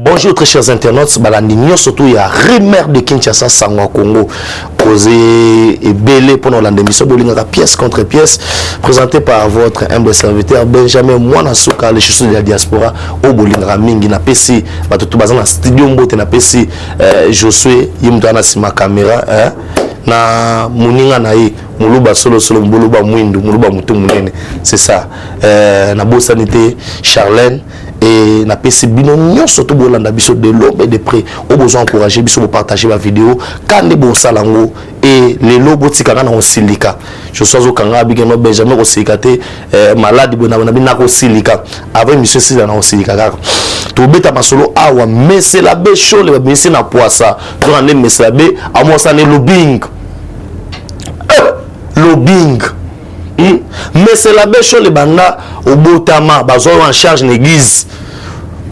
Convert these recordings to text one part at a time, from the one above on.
Bonjour très chers internautes, Balandinho surtout il y a Rimer de Kinshasa Sango Congo posé et belé pendant l'émission Bolinga pièce contre pièce présenté par votre humble serviteur Benjamin Mwanasuka les chaussures de la diaspora au Bolinga mingi na PC batutu bazana studio mbote na PC Josué yimtana sima caméra na muninga na ye muluba solo muluba mwindu muluba mutu munene c'est ça na bosanité Charlène et na PC bino nyonso to bolanda biso de l'aube et de près au besoin encourager biso pour partager ma vidéo quand bon salango et les lobos tikanga na osilika je suis au kanga bigeno Benjamin osikate malade bona bina ko silika avec monsieur sila na osilika to beta masolo awa mais c'est la be show le mais na poisa to na mais c'est la be amo ça ne lobbying mais c'est la belle chose les banda au botama bazo en charge l'église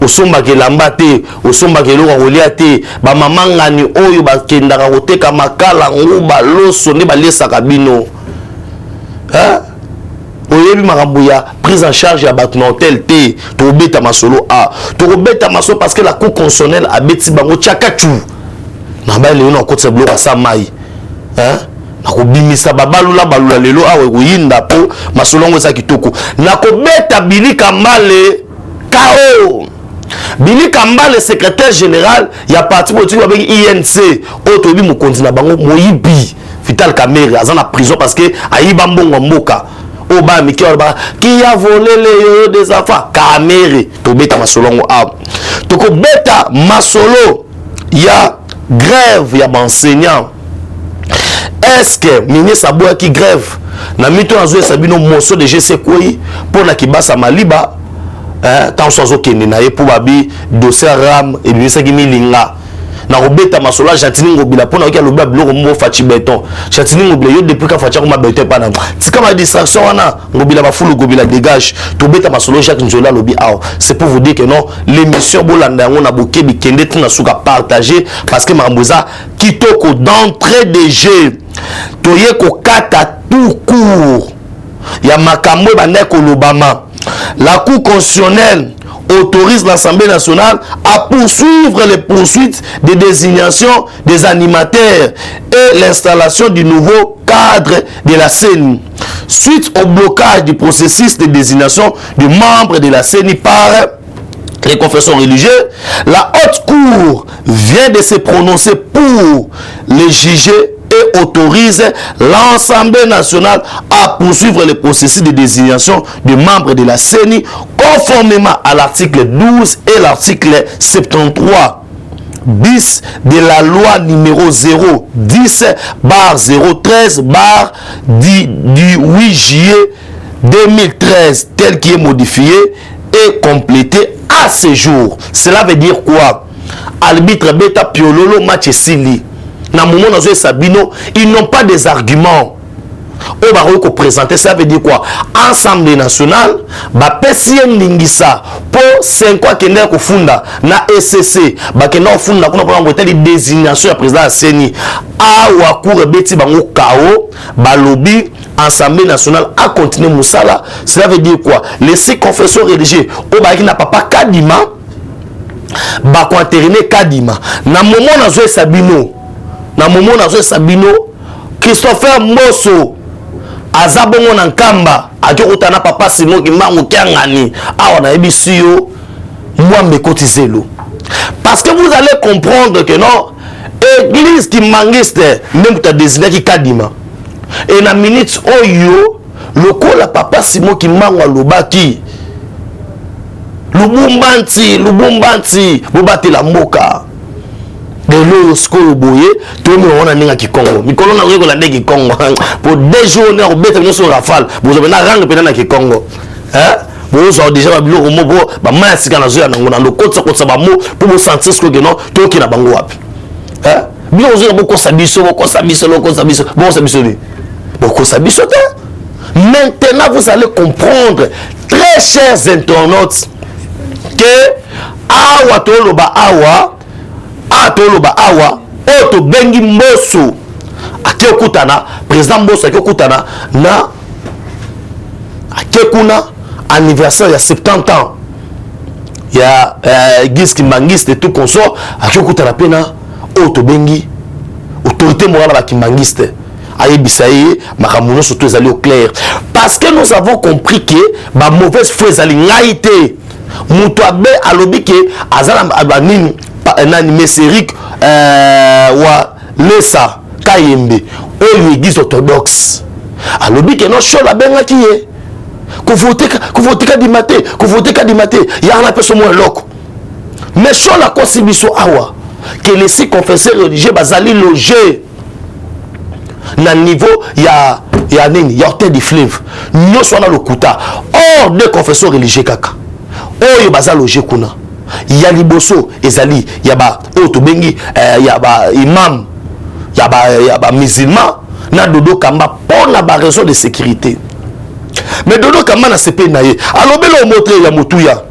au somba ke lambate au somba ke lo ngoliate ba mama ngani oyo bakendaka koteka makala nguba loso ne balesa kabino oyebi makambo ya prise en charge ya bato na hôtel te to beta masolo to beta masolo parce que la cour constitutionnelle a beti bango tchakachu na ba le na kotse bloka sa mai nakobimisa babalula balula lelo awe kuyinda po masolongo eza kitoko nakobeta bilika mbale kao bilika mbale secrétaire général ya parti politique ba bengi INC otobi mokonzi na bango moyibi Vital Kamerhe aza na prison parce que ayiba mbongo mboka oba mikio ba qui a volé les des enfants Kamerhe tobeta masolongo tokobeta masolo ya grève ya enseignant. Est-ce que ministre Aboua qui grève na mito azo sabino moso de GC koi pour na kibasa maliba tant sozo kende na ye pour babi dossier ram et ministre qui milinga na robeta masola jatini ngobila pour na ki aloba biloko mo fachi beton jatini ngobila yo depuis ka fachi ko ma beton pa na tika ma distraction wana ngobila ba fulu ngobila dégage to beta masolo Jacques Nzola lobi c'est pour vous dire que non l'émission bolanda yango na bokebi kende tina suka partager parce que makamboza kitoko d'entrée de jeu toye ko kata tout court ya makambo baneko lobama la cour constitutionnelle autorise l'Assemblée nationale à poursuivre les poursuites de désignation des animateurs et l'installation du nouveau cadre de la CENI. Suite au blocage du processus de désignation du membre de la CENI par les confessions religieuses, la haute cour vient de se prononcer pour les juger et autorise l'Assemblée nationale à poursuivre le processus de désignation des membres de la CENI conformément à l'article 12 et l'article 73 bis de la loi numéro 010/013 du 8 juillet 2013 tel qui est modifié et complété à ce jour. Cela veut dire quoi? Arbitre beta piololo match sili. Na moment dans Sabino, ils n'ont pas des arguments. Au barreau qu'on présenter, ça veut dire quoi? Assemblée nationale, ba pesien lingisa pour 5 ans qui n'est qu'au funda na SCC, ba qui n'a funda qu'on a pas envoyé des désignations à président à Seni. A wakour beti bango kao, ba lobby Assemblée nationale a continué Moussala. Cela veut dire quoi? Les 6 confesseurs religieux, au barreau qui n'a pas Kadima, ba qu'on terminé Kadima. Na moment dans Sabino. Na moment nazo Sabino Christopher Mosso azabongo na nkamba akokutana papa Simon Kimango kiangani awa na ebisiyo mwambe kotizelo parce que vous allez comprendre que non église qui mangiste même ta désigné qui Kadima et na minute oyo lokola papa Simon Kimango alobaki lubumbanti bobati la mboka de l'eau skolo boye tout le monde a ninga Kikongo mikolo na ko la ndeki Kongo pour des jours na obeta nyo sur rafale vous avez na rang pena na Kikongo vous avez déjà babilo ko mobo ba masika na zo ya ngona ndo kotsa ba mo pour vous sentir ce que non to ki na bango wapi bien vous avez beaucoup sabiso bon sabiso ni beaucoup sabiso maintenant vous allez comprendre très chers internautes que awa to loba awa atoloba awa oto bengi Mbosso akekutana président Mbosso akekutana na akekuna anniversaire ya 70 ans il y a Gis Kimbangiste et tout consort, à qui écoute la peine, auto bengi, autorité morale à Kimbangiste. Aïe Bissaïe, Makamuno surtout aller au clair. Parce que nous avons compris que ma mauvaise foi est allée. Moutouabe a lobby que Azala Abanin, Nani Messeric, wa Lesa, Kayembe, ou l'église orthodoxe. A lobby que non, chaud la benga qui est. Que voter qu'à dimaté, il y a un peu moins loco. Mais chaud la constitution awa, que les six confesseurs religieux basali logé. Na niveau il y a hôtel du fleuve nous sommes dans le kuta hors de confession religieuse kaka oyo baza loger kuna il y a liboso ezali il y a ba auto bengi il y a ba imam il y a ba musulman na dodo kamba pour na ba raison de sécurité mais dodo kamba na CP na ye alobelo montre ya motuya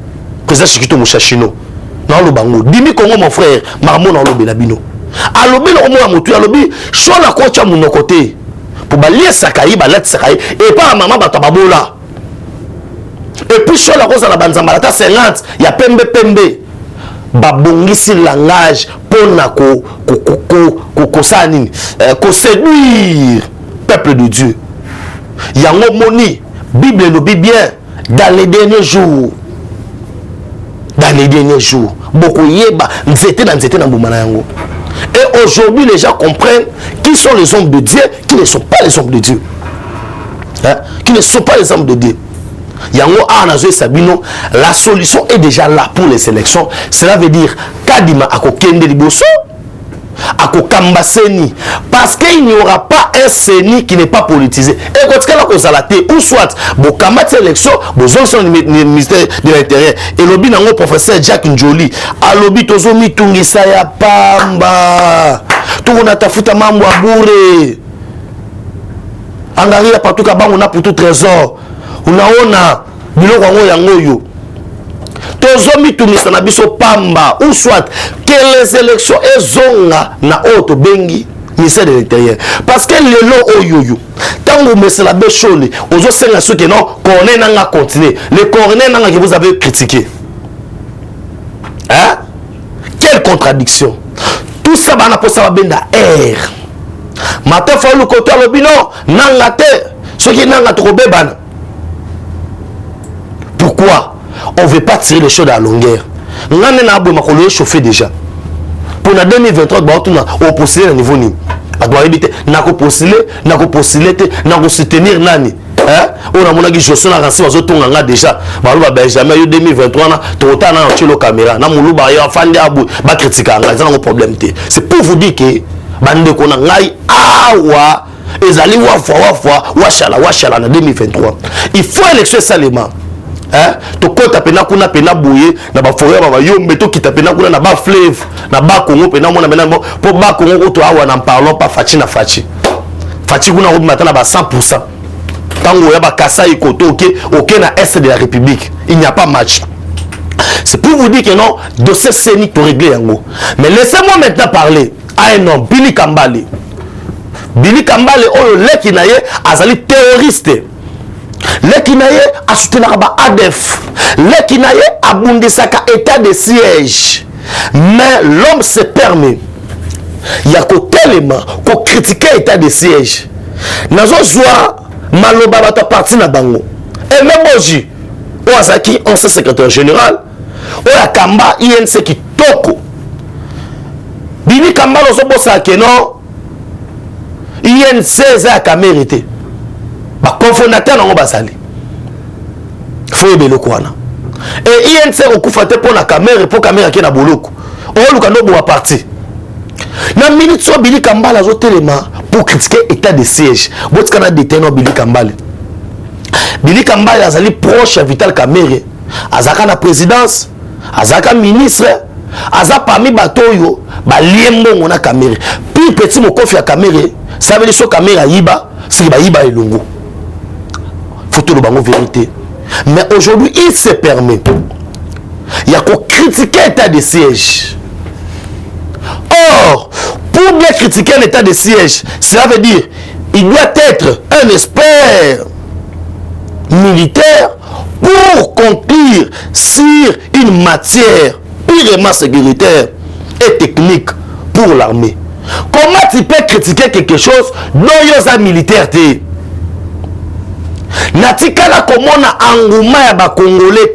président Chikito Mushashino na lo bango dimi Congo mon frère marmo na lo belabino alobi na omo ya motu alobi shona kocha muno côté pour balier sakai balat sakai et pas maman bato babola et puis shona koza na banzamba la 50 ya pembe babongisi langage pona ko sanini ko séduire peuple de Dieu yango moni Bible nous dit bien dans les derniers jours beaucoup yeba nzete na mbumana yango. Et aujourd'hui, les gens comprennent qui sont les hommes de Dieu, qui ne sont pas les hommes de Dieu. Hein? Qui ne sont pas les hommes de Dieu. Yango Anazo et Sabino, la solution est déjà là pour les élections. Cela veut dire Kadima Ako Kende Liboso, Ako Kambaseni. Parce qu'il n'y aura pas un CENI qui n'est pas politisé. Et quand il y a ou soit, bon, Kamat élection, bon, son ministère de l'Intérieur, et l'obi nango professeur Jack Njoli, à l'obi tozomi tungisa ya pamba, tout on a tafuta mambo abouré. Angari ya partout kabang on a pour tout trésor. Unaona biloko yango yango yo. Tozomi tungisa na biso pamba, ou soit que les élections ezonga na auto bengi ministère de l'Intérieur. Parce que le lot oyoyo, tant que vous la béchole, aux autres c'est ceux qui non, cornet n'a pas continué. Les cornets n'a que vous avez critiqué. Hein? Quelle contradiction! Tout ça, on a pour ça benda air. Matin, faut le côté le bino, n'angate, ce qui n'angate trop béban. Pourquoi? On ne veut pas tirer les choses à la longueur. On a un chauffé déjà. Pour la 2023, on a postulé à niveau ni. On a postulé, on a soutenir nani. On a mon avis, je suis là, déjà. Benjamin, 2023, on a la caméra. On a mon avis, on a critiqué. On a un problème. C'est pour vous dire que bande qu'on a awa ezali washala na 2023. Il faut élection salement. To kota pena kuna pena boye na ba forêt ba yombe to kita pena kuna na ba fleuve na ba Congo pena mona mena po ba Congo to awa na parlons pas fachi na fachi kuna route matin na ba 100%. Tango ya ba Kasai koto OK na est de la République, il n'y a pas match. C'est pour vous dire que non, dossier scénique pour régler yango. Mais laissez-moi maintenant parler à un homme, Billy Kambale. Billy Kambale oh le qui naye azali terroriste. Le Kinaye a soutenu ADF. Le Kinaye a bundisaka état de siège. Mais l'homme se permet. Il y a qu'au tellement qu'on critique l'état de siège. Nazo zoa maloba bata parti na bango. Et même aujourd'hui, Oazaki, ancien secrétaire général, Oya Kamba, INC qui toko. Bini Kamba lozo bosa keno. INC za ka mérité. Ba confondateur nango basali faut ebelo kwana et INC okufate pour la caméra pour caméra qui na boloko o luka no bo parti na minute so Billy Kambale zo telema pour critiquer état de siège botka na détenir Billy Kambale azali proche à Vital Kamerhe azaka na présidence azaka ministre aza parmi batoyo ba liembongo na Kamerhe puis petit mokofi ya Kamerhe ça veut dire so Kamerhe yiba si ba yiba elongo faut le bango vérité. Mais aujourd'hui, il se permet. Il y a qu'à critiquer l'état de siège. Or, pour bien critiquer l'état de siège, cela veut dire il doit être un expert militaire pour conclure sur une matière purement sécuritaire et technique pour l'armée. Comment tu peux critiquer quelque chose dont il y a militaire? Natikala komona engouement ya ba Congolais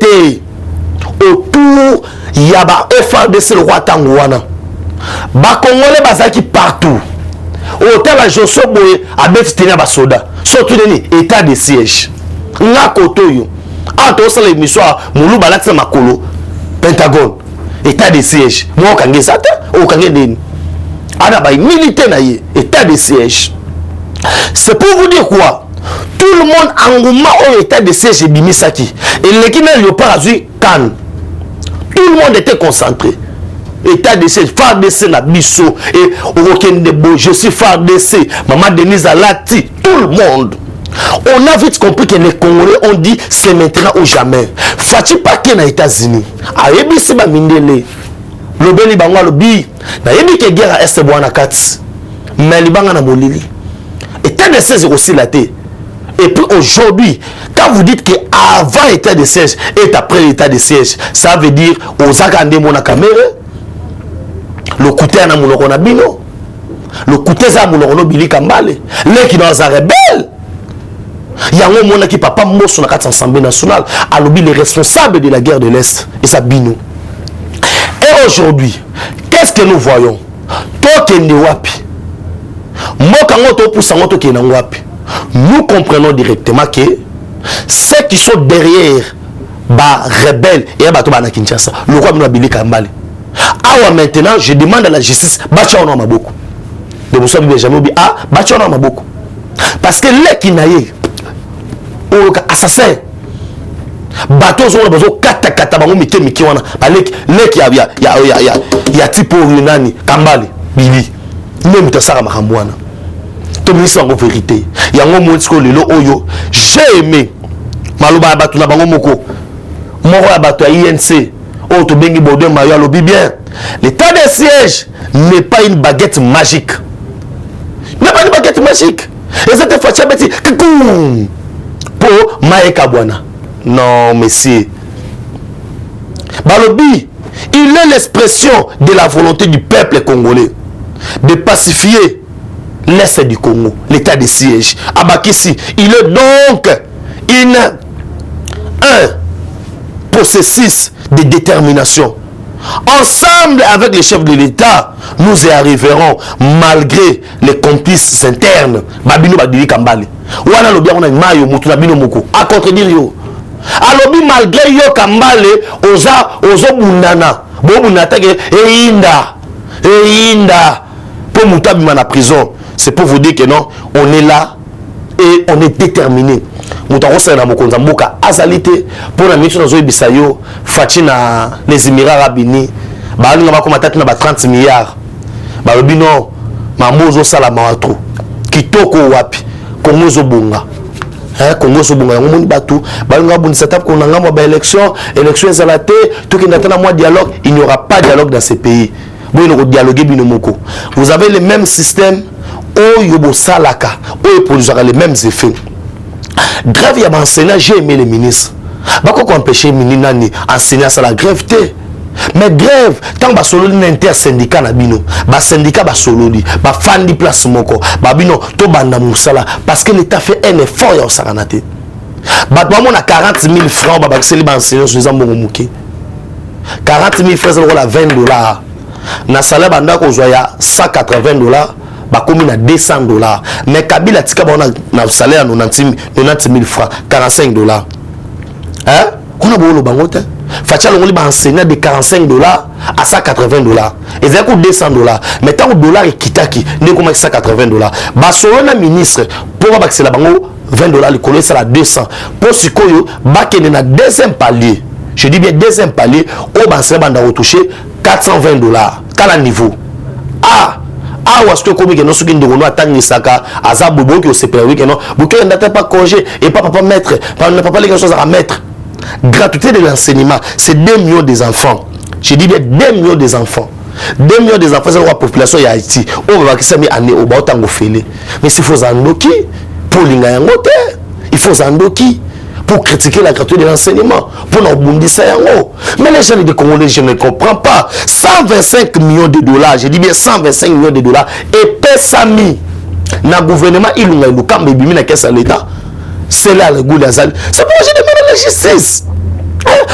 autour ya ba FARDC le roi Tangouana. Ba Congolais bazaki partout. Autant la Josso Boye abeti tena ba soda. Surtout nini état de siège. Nga kotoyo. Anto sa le miswa mulu balakisa makolo Pentagone. État de siège. Mo kangeza ta o kangeni. Ana ba militaire na ye état de siège. C'est pour vous dire quoi? Tout le monde engouement au état de siège bimisaki. Et l'équipe n'a pas vu Cannes. Tout le monde était concentré. État de siège, FARDC na biso et Okendebo, je suis FARDC, Maman Denise Alati, tout le monde. On a vite compris que les Congolais ont dit c'est maintenant ou jamais. Fati Paké na États-Unis. A yebisi ba mindele. Lobeli bangwa lobi. Na yebi ke guerre à Est Boana Kati. Mais libanga na molili. État de siège aussi la té. Et puis aujourd'hui, quand vous dites qu'avant l'état de siège et après l'état de siège, ça veut dire aux Akandé Mona Kamere, le côté à Namoulorona Bino, le côté à Namoulorona Bili Kambale, les qui dans la rebelle. Il y a un monde qui papa mot sur la Assemblée nationale, a lobby les responsables de la guerre de l'Est, et ça Bino. Et aujourd'hui, qu'est-ce que nous voyons? Tokende Wapi. Mokangoto pour Sangoto Kenangwapi. Nous comprenons directement que ceux qui sont derrière bah rebelles et à Kinshasa, le roi Mbili Kambale. Ah maintenant, je demande à la justice, Bacha on a beaucoup. De vous savez jamais dit ah Bacha on a beaucoup. Parce que les qui naïe, ou assassin, bateau sont les bateaux kata bango mité miki wana, les qui y a type Yunani Kambale Bili, même tasara makambwana. Ministre en vérité il y a un moment lelo oyo j'ai aimé maloba batu na bango moko bato INC o to bengi bodé mayo lobi bien l'état de siège n'est pas une baguette magique, n'est pas une baguette magique et cette fois beti pour maeka bwana non monsieur balobi il est l'expression de la volonté du peuple congolais de pacifier l'Est du Congo, l'état de siège. Abakissi, il est donc un processus de détermination. Ensemble avec les chefs de l'État, nous y arriverons malgré les complices internes. Babino Badili Kambale. Wana lobi on a mayo mutuna bino moko. A contredire yo. Alobi malgré yo Kambale ozo bundana. Bo bunata ke einda pour mutabi na prison. C'est pour vous dire que non, on est là et on est déterminé. Nous avons azalité pour la mission de Bisayo, Fatina, les Émirats Arabes Unis, nous avons 30 milliards. Balobino, Mamozo Salamawatro, Kitoko Wapi, Kongo Zobunga. Congo Sobunga, on m'a battu. Balunga Bunisatap, qu'on a une élection, élection Zalaté, tout qui n'attend à moi dialogue, il n'y aura pas de dialogue dans ces pays. Vous avez le même système. Oyobo Salaka, Oyo produira les mêmes effets. Grève, il y a un enseignant, j'ai aimé les ministres. Pourquoi empêcher les ministres d'enseigner ça la grève? Mais grève, tant que solo l'intersyndicat na bino, ba syndicat ba solo di, ba fan di place moko, ba bino to banda musala parce que l'État fait un effort ya saranate. Ba moi na 40 000 francs ba c'est les enseignants sur les ambongo muké. 40 000 francs c'est la $20. Na salaire banda ko zoya $180. Bah comme il a $200, mais Kabila tika on a salaire 90 000 francs, $45. Hein? On a beau le bangote. Fatia l'on va enseigner de $45 à $180. Et ça coûte $200. Mais tant que dollar est kitaki, n'est comme $180. Bah selon le ministre pour avoir accès la bango $20 le coller ça la 200. Pour ce que bah qu'il y a deuxième palier. Je dis bien deuxième palier au banque banda retoucher $420. Quel niveau? Ah ou est-ce que comme il y a des gens qui attendent Saka, Azab Bobo qui au CPRW que non, vous n'avez pas congé et pas papa maître, pas les choses à mettre. Gratuité de l'enseignement, c'est 2 millions des enfants. Je dis bien 2 millions des enfants. 2 millions des enfants, c'est la population de Haïti. On va voir année au Baotango Félé. Mais s'il faut Zandoki, pour l'Ingayangote, il faut Zandoki. pour critiquer la gratuité de l'enseignement, pour nous bondir ça. Mais les gens des Congolais, je ne comprends pas. 125 millions de dollars, je dis bien 125 millions de dollars, et Pessami, dans le gouvernement, il y a le camp de Bimi, à l'État. C'est là le goût d'Azali. C'est pourquoi je demande à la justice.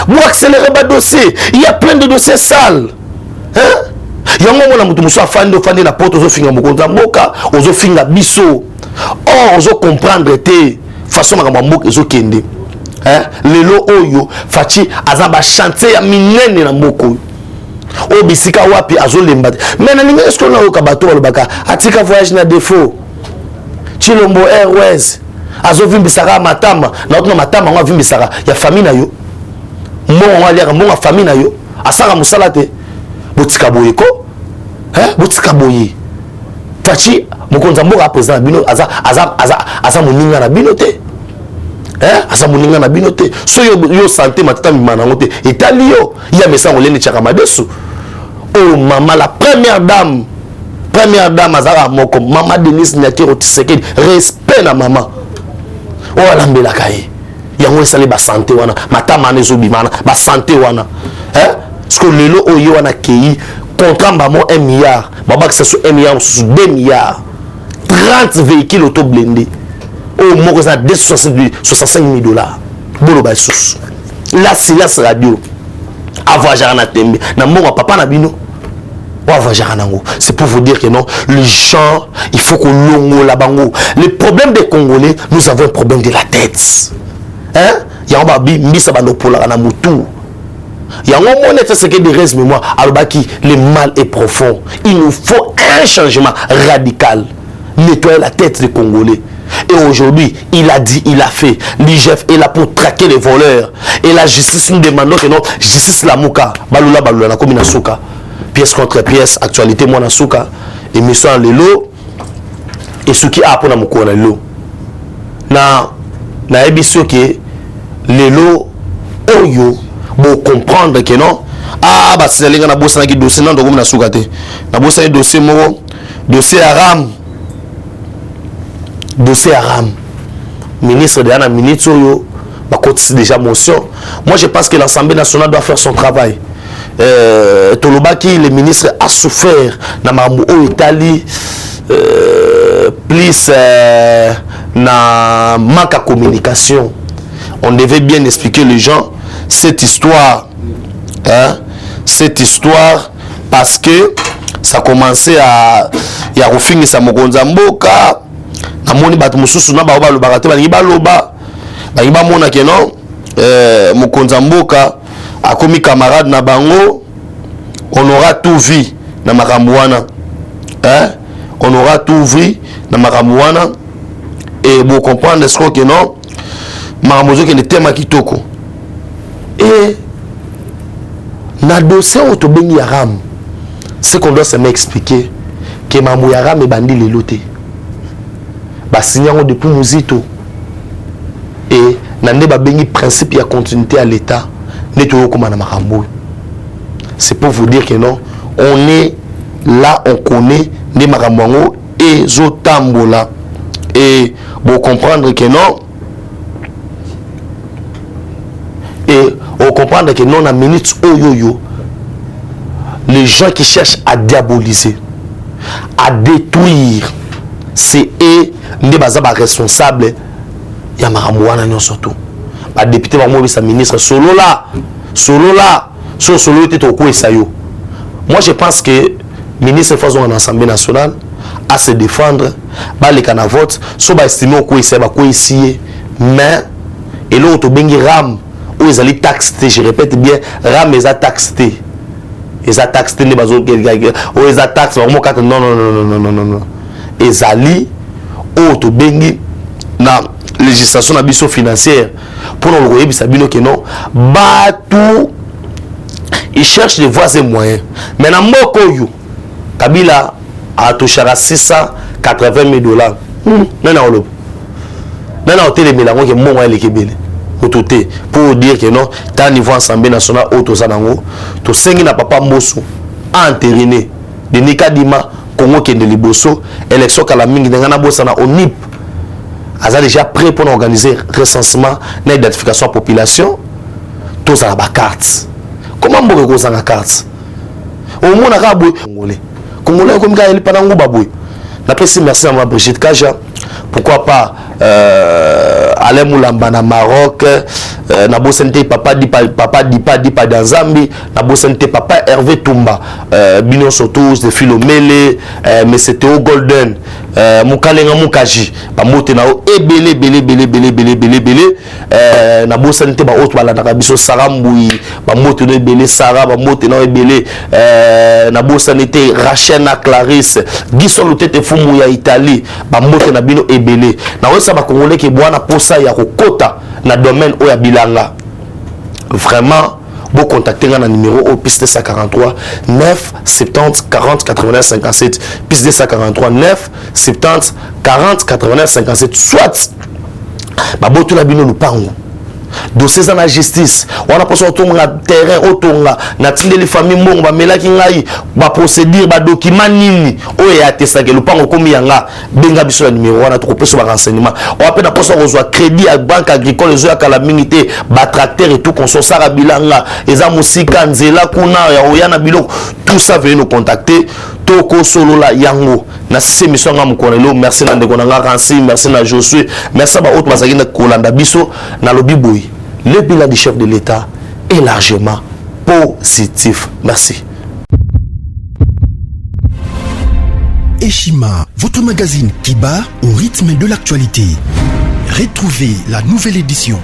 Pour accélérer le dossier, il y a plein de dossiers sales. Il y a un moment où on a fait la porte aux finga mokonza mboka aux finga biso. Or aux comprendre te façon ma mboka ezo kende. Lelo oyo fachi azaba chanter ya minene na mboko. O bisika wapi azo lemba. Mais na ninga est-ce qu'on a au kabato lobaka atika voyage na défaut. Chilombo Airways azo vimbisaka matama na otuna matama ngwa vimbisaka ya famille na yo. Mo ngwa mo famille na yo asaka musala te. Botika boyeko botika boye fachi mokonza mboka président bino aza moninga na bino te aza moninga na bino te so yo santé matata mimana ngote etali yo ya mesa ngolene chaka madesu oh mama la première dame azara moko mama Denise Nyakero Tshisekedi respect na mama o alambela kai yango esali ba santé wana matama nezo bimana ba santé wana parce que lelo oyo wana kei contrat bamo 1 milliard baba que ça soit 1 milliard sous 2 milliards 30 véhicules auto blindés au moko ça 265 000 dollars bolo ba sous la silence radio avoir jarana tembe na mbongo papa na bino ou avoir jarana ngo c'est pour vous dire que non les gens il faut qu'on longo la bango le problème des Congolais nous avons un problème de la tête ya ba bi mbisa bano pola na mutu. Il y a un moment c'est que des restes mémoire albaki le mal est profond. Il nous faut un changement radical. Nettoyer la tête des Congolais. Et aujourd'hui, il a dit, il a fait. L'IGF est là pour traquer les voleurs. Et la justice nous demande que non, justice la mouka. Balula balula na komina souka. Pièce contre pièce, actualité moi na souka. Et mission en lelo. Et ce qui a pour na mouko na lelo. Na ebiso ke lelo oyo. Pour comprendre que non bah c'est les gars na bossa na dossier non donc na soukate na bossa dossier mo dossier aram ministre de la ministre yo ba côté déjà motion. Moi je pense que l'Assemblée nationale doit faire son travail. Tolobaki le ministre a souffert na mambo au Italie plus na manque à communication. On devait bien expliquer les gens cette histoire, parce que ça commençait à y a refini sa mokonza mboka na moni batu mususu na ba lo bagate ba ngiba loba ba ngiba mona ke non mokonza mboka akomi camarade na bango on aura tout vu na makambo wana on aura tout vu na makambo wana et vous comprendre ce que non makambo zo ke le thème kitoko. Et na dossier auto bengi yaram c'est qu'on doit se m'expliquer que mamou yaram et bandi les loté ba signango depuis muzito et nande ba bengi principe ya continuité à l'état neto comme na makambo. C'est pour vous dire que non on est là, on connaît les makambo et zotambola et pour comprendre que non et on comprend que non à minute oyoyo les gens qui cherchent à diaboliser à détruire c'est eux les bazaba responsables ya makamwana nyon surtout ba député ba mo sa ministre solo là solo était au quoi ça yo. Moi je pense que ministre faisons en Assemblée nationale à se défendre ba les cana vote so ba estimer au quoi ça ba quoi ici mais et l'autre bengi ram où ils allaient taxer, je répète bien, ram les a taxé. Ils a taxé les bazos, ou ils a taxé, non. Ils allaient, auto bengi, na législation na biso financière, pour nous le voir, que non, batou, ils cherchent des voies et moyens. Mais dans Moko Yu, Kabila a touché à 680 000 dollars. Non, hôtel de Milango qui est mon pour dire que non, tant niveau Assemblée nationale auto sanango, to sengi na papa Mbosso entériné de Nikadima Congo qui est de Liboso, élection kala mingi ngana bossa na onip a déjà prêt pour organiser recensement et identification de la population. Tous à la carte. Comment on peut faire la carte? Au moins, on a un Congolais. Congolais, comme il pas dans le merci à ma Brigitte Kaja. Pourquoi pas Alain Moulamba na Maroc, Nabo Sente papa Dipa dans Zambie, Nabo Sente papa Hervé Toumba, Bino Sotos de Philomele, mais c'était au Golden, Moukalenga Moukaji, Bamote na ebele Nabo Sente ba autre bala na biso Saramboui, Bamote no ebele Sarah, Bamote na ebele Nabo Sente Rachel na Clarisse, Gisson Lutete Fumu ya Italie, Bamote na bino ebele. Na wesa ba Congolais ki bwana posa ya kokota na domaine oya bilanga. Vraiment, vous contactez dans le numéro au piste 143 9 70 40 89 57 piste 143 9 70 40 89 57 soit ba botu la bino lupango dossier dans la justice on a posé autour na terrain autour na tindeli famille mbongo ba melaki ngai ba procédure ba document nini oyo ya tesake lupango komi yanga benga biso la numéro wana to kopesa ba renseignement on appelle na posa kozwa crédit à banque agricole ezo ya kala minité ba tracteur et tout konso sara bilanga eza musika nzela kuna ya oyana biloko tout ça veuillez nous contacter toko solo la yango na sisi mission nga mukonelo merci na ndeko na nga Ransi merci na Josué merci ba autre bazaki na kolanda biso na lobiboy le bilan du chef de l'État est largement positif. Merci. Eshima, votre magazine qui bat au rythme de l'actualité. Retrouvez la nouvelle édition.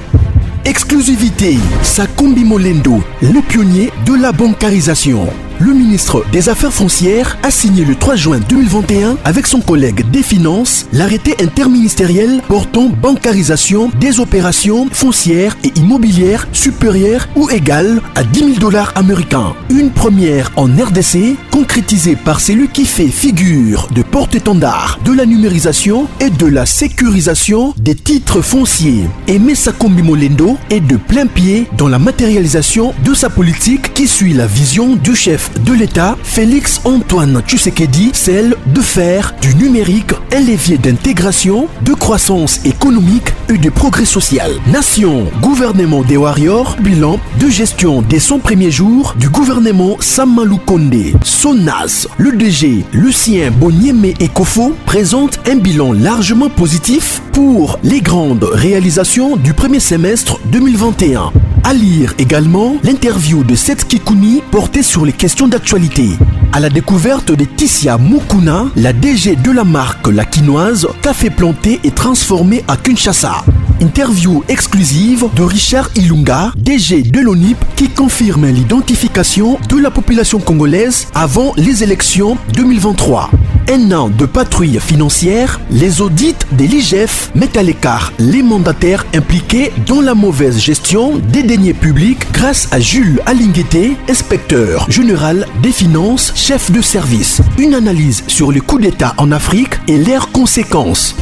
Exclusivité, Sakombi Molendo, le pionnier de la bancarisation. Le ministre des Affaires foncières a signé le 3 juin 2021 avec son collègue des Finances l'arrêté interministériel portant bancarisation des opérations foncières et immobilières supérieures ou égales à $10 000 américains. Une première en RDC concrétisée par celui qui fait figure de porte-étendard de la numérisation et de la sécurisation des titres fonciers. Aimé Sakombi Molendo est de plein pied dans la matérialisation de sa politique qui suit la vision du chef de l'État, Félix Antoine Tshisekedi, celle de faire du numérique un levier d'intégration, de croissance économique et de progrès social. Nation, gouvernement des warriors, bilan de gestion des 100 premiers jours du gouvernement Samalou Kondé. SONAS, le DG Lucien Boniemé Ekofo présente un bilan largement positif pour les grandes réalisations du premier semestre 2021. À lire également l'interview de Seth Kikouni portée sur les questions d'actualité. À la découverte de Tissia Mukuna, la DG de la marque La Quinoise, café planté et transformé à Kinshasa. Interview exclusive de Richard Ilunga, DG de l'ONIP, qui confirme l'identification de la population congolaise avant les élections 2023. Un an de patrouille financière, les audits de l'IGF mettent à l'écart les mandataires impliqués dans la mauvaise gestion des deniers publics grâce à Jules Alinguete, inspecteur général des finances, chef de service. Une analyse sur le coup d'État en Afrique et leurs conséquences.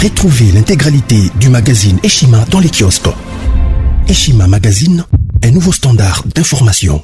Retrouvez l'intégralité du magazine Eshima dans les kiosques. Eshima Magazine, un nouveau standard d'information.